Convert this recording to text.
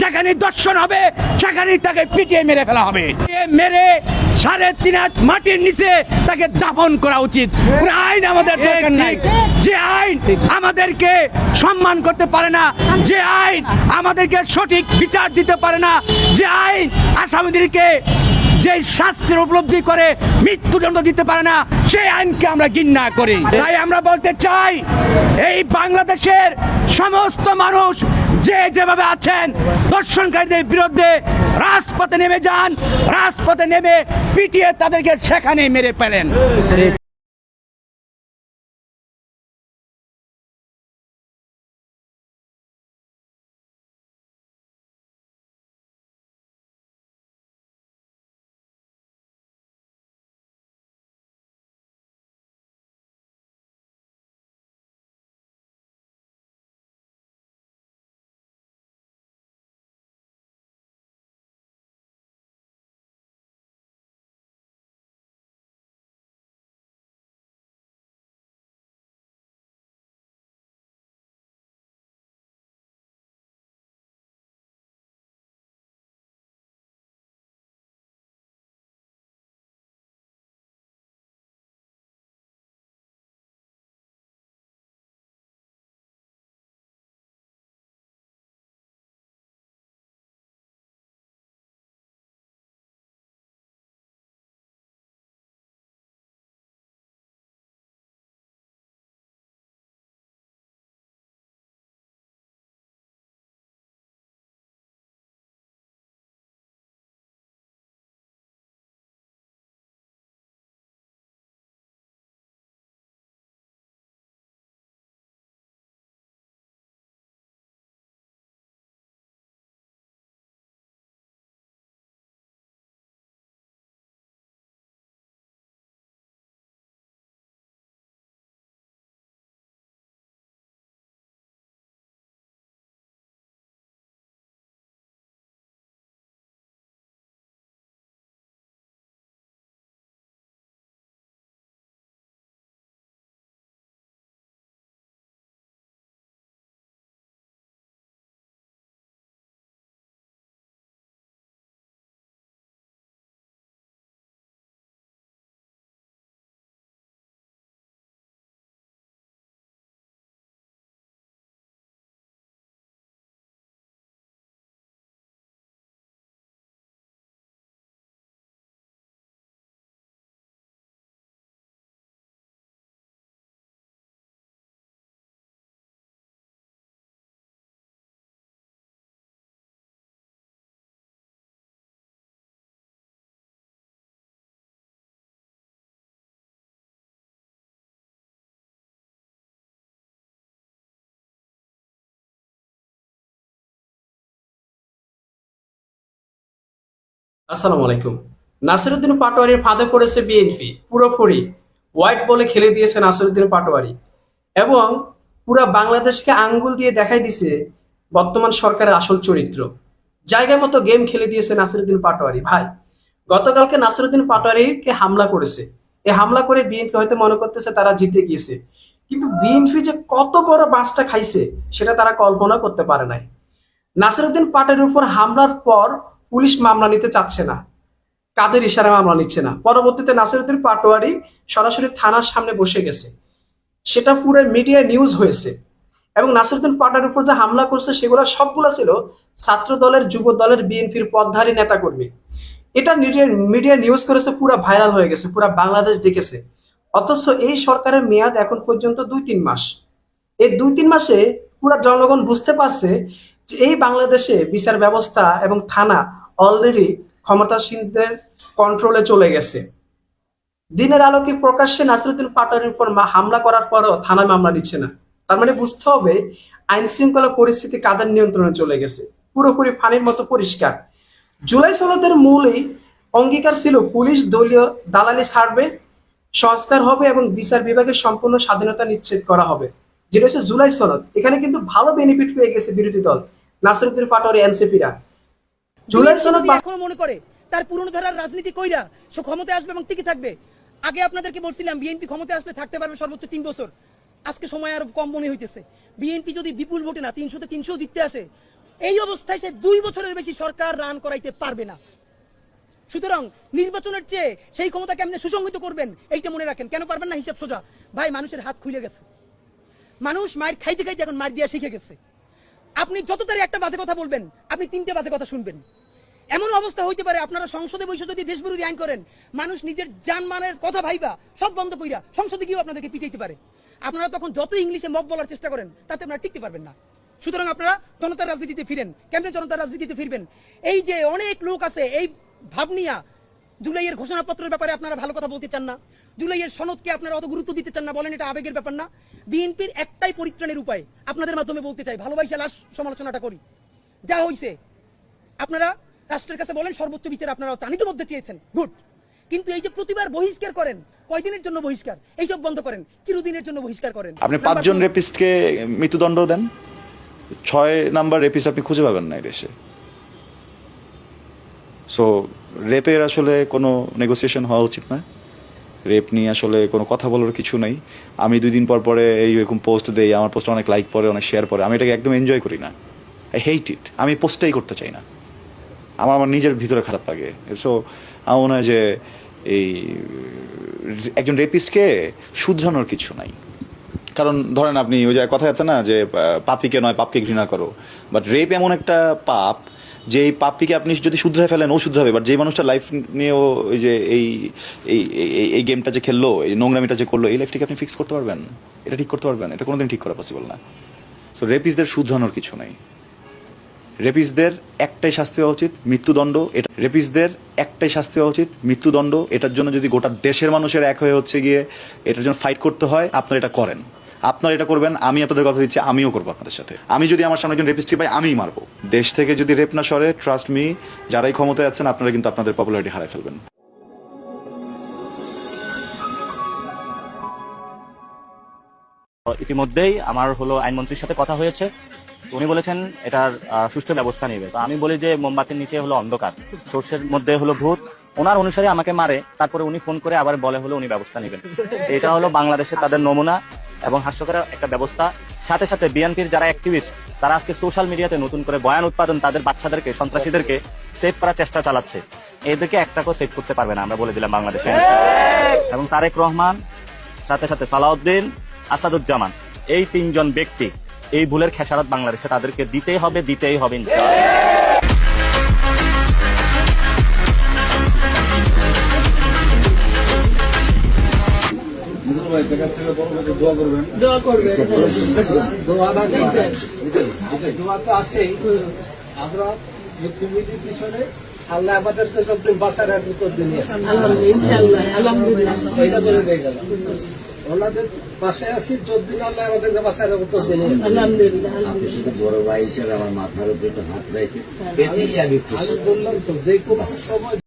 যেখানে দর্শন হবে সেখানেই তাকে পিটিয়ে মেরে ফেলা হবে। মেরে 3.5 হাত মাটির নিচে তাকে দাফন করা উচিত। কোনো আইন আমাদের দরকার নাই। যে আইন আমাদেরকে সম্মান করতে পারে না, যে আইন আমাদেরকে সঠিক বিচার দিতে পারে না, যে আইন আসামিদেরকে যে শাস্তির উপলব্ধি করে মৃত্যুদণ্ড দিতে পারে না, সেই আইনকে আমরা ঘৃণা করি। তাই আমরা বলতে চাই, এই বাংলাদেশের সমস্ত মানুষ যে যেভাবে আছেন ধর্ষণকারীদের বিরুদ্ধে রাজপথে নেমে যান, রাজপথে নেমে পিটিয়ে তাদেরকে সেখানে মেরে ফেলেন। আসসালামু আলাইকুম। নাসিরউদ্দিন পাটোয়ারির ফাঁদে পড়েছে বিএনপি। পুরোপুরি হোয়াইট বলে খেলে দিয়েছে নাসিরউদ্দিন পাটোয়ারি এবং পুরা বাংলাদেশকে আঙ্গুল দিয়ে দেখাই দিছে বর্তমান সরকারের আসল চরিত্র। জায়গা মতো গেম খেলে দিয়েছে নাসিরউদ্দিন পাটোয়ারি। ভাই, গতকালকে নাসিরউদ্দিন পাটোয়ারিকে হামলা করেছে। এই হামলা করে বিএনপি হয়তো মনে করতেছে তারা জিতে গিয়েছে, কিন্তু বিএনপি যে কত বড় বাঁশটা খাইছে সেটা তারা কল্পনা করতে পারে নাই। নাসিরউদ্দিন পাটোয়ারির উপর হামলার পর পুলিশ মামলা নিতে চাচ্ছে না, কাদের ইশারায় মামলা নিচ্ছে না। পরবর্তীতে নাসিরউদ্দিন পাটোয়ারি সরাসরি থানার সামনে বসে গেছে, সেটা পুরো মিডিয়া নিউজ হয়েছে। এবং নাসিরউদ্দিন পাটোয়ারির উপর যে হামলা করছে সেগুলো সবগুলো ছিল ছাত্র দলের, যুব দলের, বিএনপির পদধারী নেতাকর্মী। এটা মিডিয়া নিউজ করেছে, পুরো ভাইরাল হয়ে গেছে, পুরো বাংলাদেশ দেখেছে। অথচ এই সরকারের মেয়াদ এখন পর্যন্ত 2-3 মাস। এই 2-3 মাসে পুরো জনগণ বুঝতে পারছে যে এই বাংলাদেশে বিচার ব্যবস্থা এবং থানা অলরেডি ক্ষমতাসীনদের কন্ট্রোলে চলে গেছে। দিনের আলোকে প্রকাশ্যে নাসিরউদ্দিন পাটোয়ারির উপর হামলা করার পরও থানায় মামলা নিচ্ছে না। তার মানে বুঝতে হবে আইন শৃঙ্খলা পরিস্থিতি কাদের নিয়ন্ত্রণে চলে গেছে, পুরোপুরি পানির মতো পরিষ্কার। জুলাই সনদের মূলই অঙ্গীকার ছিল পুলিশ দলীয় দালালি ছাড়বে, সংস্কার হবে এবং বিচার বিভাগের সম্পূর্ণ স্বাধীনতা নিশ্চিত করা হবে, যেটা হচ্ছে জুলাই সনদ। এখানে কিন্তু ভালো বেনিফিট পেয়ে গেছে বিরোধী দল নাসিরউদ্দিন পাটোয়ারি, এনসিপিরা। জুলাই সনদ এখনো মনে করে তার পুরনো ধারার রাজনীতি কইরা সে ক্ষমতায় আসবে এবং টিকে থাকবে। আগে আপনাদেরকে বলছিলাম বিএনপি ক্ষমতায় আসলে থাকতে পারবে সর্বোচ্চ 3 বছর। আজকে সময় আরো কম মনে হইতেছে। বিএনপি যদি বিপুল ভোটে না 300-তে 300 জিততে আসে, এই অবস্থায় সে 2 বছরের বেশি সরকার রান করাইতে পারবে না। সুতরাং নির্বাচনের চেয়ে সেই ক্ষমতা কেমনে সুসংগঠিত করবেন এইটা মনে রাখেন। কেন পারবেন না? হিসাব সোজা ভাই, মানুষের হাত খুলে গেছে, মানুষ মায়ের খাইতে খাইতে এখন মার দিয়া শিখে গেছে। আপনি যত তাড়াতাড়ি একটা বাজে কথা বলবেন, আপনি 3টে বাজে কথা শুনবেন। এমন অবস্থা হইতে পারে আপনারা সংসদে বসে যদি দেশবিরোধী আইন করেন, মানুষ নিজের জানমানের কথা ভাইবা সব বন্ধ কইরা সংসদে গিয়েও আপনাদেরকে পিটাইতে পারে। আপনারা তখন যত ইংলিশে মক বলার চেষ্টা করেন, তাতে আপনারা টিকতে পারবেন না। সুতরাং আপনারা জনতার রাজনীতিতে ফিরেন। কেমনে জনতার রাজনীতিতে ফিরবেন? এই যে অনেক লোক আছে এই ভাব নিয়া জুলাইয়ের ঘোষণাপত্রের ব্যাপারে আপনারা ভালো কথা বলতে চান না, জুলাইয়ের সনদকে আপনারা অত গুরুত্ব দিতে চান না, বলেন এটা আবেগের ব্যাপার না। বিএনপির একটাই পরিত্রাণের উপায়, আপনাদের মাধ্যমে বলতে চাই, ভালোবাসা লাশ সমালোচনাটা করি। যা হইছে আপনারা রাষ্ট্রের কাছে বলেন সর্বোচ্চ বিচার আপনারা চানিত মধ্যে চেয়েছেন, গুড। কিন্তু এই যে প্রতিবার বহিষ্কার করেন, কয়দিনের জন্য বহিষ্কার? এইসব বন্ধ করেন, চিরদিনের জন্য বহিষ্কার করেন। আপনি 5 জন রেপিস্টকে মৃত্যুদণ্ড দেন, 6 নাম্বার রেপিস্ট আপনি খুঁজে পাবেন না এই দেশে। সো রেপের আসলে কোনো নেগোসিয়েশন হওয়া উচিত না। রেপ নিয়ে আসলে কোনো কথা বলার কিছু নেই। আমি 2 দিন পর পরে এইরকম পোস্ট দেই, আমার পোস্ট অনেক লাইক পড়ে, অনেক শেয়ার পড়ে, আমি এটাকে একদম এনজয় করি না। আই হেট ইট। আমি পোস্টটাই করতে চাই না, আমার নিজের ভিতরে খারাপ লাগে। সো আমার মনে হয় যে এই একজন রেপিস্টকে শুধরানোর কিছু নাই। কারণ ধরেন আপনি ওই যে কথা আছে না যে পাপীকে নয় পাপকে ঘৃণা করো, বাট রেপ এমন একটা পাপ যে এই পাপীকে আপনি যদি শুধরায় ফেলেন ও শুধরাবে, বাট যে মানুষটা লাইফ নিয়েও ওই যে এই এই গেমটা যে খেললো, এই নোংরামিটা যে করলো, এই লাইফটাকে আপনি ফিক্স করতে পারবেন? এটা ঠিক করতে পারবেন? এটা কোনোদিন ঠিক করা পসিবল না। সো রেপিস্টদের শুধরানোর কিছু নেই। রেপিস্টদের একটাই শাস্তি হওয়া উচিত, মৃত্যুদণ্ড। এটা রেপিস্টদের একটাই শাস্তি হওয়া উচিত, মৃত্যুদণ্ড। এটার জন্য যদি গোটা দেশের মানুষের এক হয়ে হচ্ছে গিয়ে এটার জন্য ফাইট করতে হয়, আপনারা এটা করেন, আপনারা এটা করবেন। আমি আপনাদের কথা দিচ্ছি, আমিও করবো আপনাদের সাথে। আমি যদি আমার সামনে একজন রেপিস্টকে পাই, আমিই মারবো। দেশ থেকে যদি রেপ না সরে, ট্রাস্ট মি, যারাই ক্ষমতায় আছেন আপনারা কিন্তু আপনাদের পপুলারিটি হারায় ফেলবেন। ইতিমধ্যেই আমার আইনমন্ত্রীর সাথে কথা হয়েছে, উনি বলেছেন এটার সুষ্ঠু ব্যবস্থা নেবে। তো আমি বলি যে মোমবাতির নিচে অন্ধকার, সর্ষের মধ্যে ভূত। ওনার অনুসারে আমাকে মারে, তারপরে উনি ফোন করে আবার বলে উনি ব্যবস্থা নেবেন। এটা বাংলাদেশে তাদের নমুনা এবং হাস্যকর একটা ব্যবস্থা। সাথে সাথে বিএনপির যারা অ্যাক্টিভিস্ট, তারা আজকে সোশ্যাল মিডিয়াতে নতুন করে বয়ান উৎপাদন, তাদের বাচ্চাদেরকে, সন্ত্রাসীদেরকে সেভ করার চেষ্টা চালাচ্ছে। এদেরকে একটাকেও সেভ করতে পারবে না, আমরা বলে দিলাম বাংলাদেশে। এবং তারেক রহমান, সাথে সাথে সালাউদ্দিন, আসাদুজ্জামান, এই 3 জন ব্যক্তি এই ভুলের খেসারত বাংলাদেশে তাদেরকে দিতেই হবে, আমরা পিছনে আল্লাহ আমাদেরকে সব বাঁচার উত্তর দিন, ওনাদের পাশে আছি, যতদিন আল্লাহ আমাদেরকে বাঁচার উত্তর দিন। আপনি শুধু বড় ভাই হিসেবে আমার মাথার উপরে হাত রেখে এতেই আমি খুশি। বললাম তো যে কোনো সময়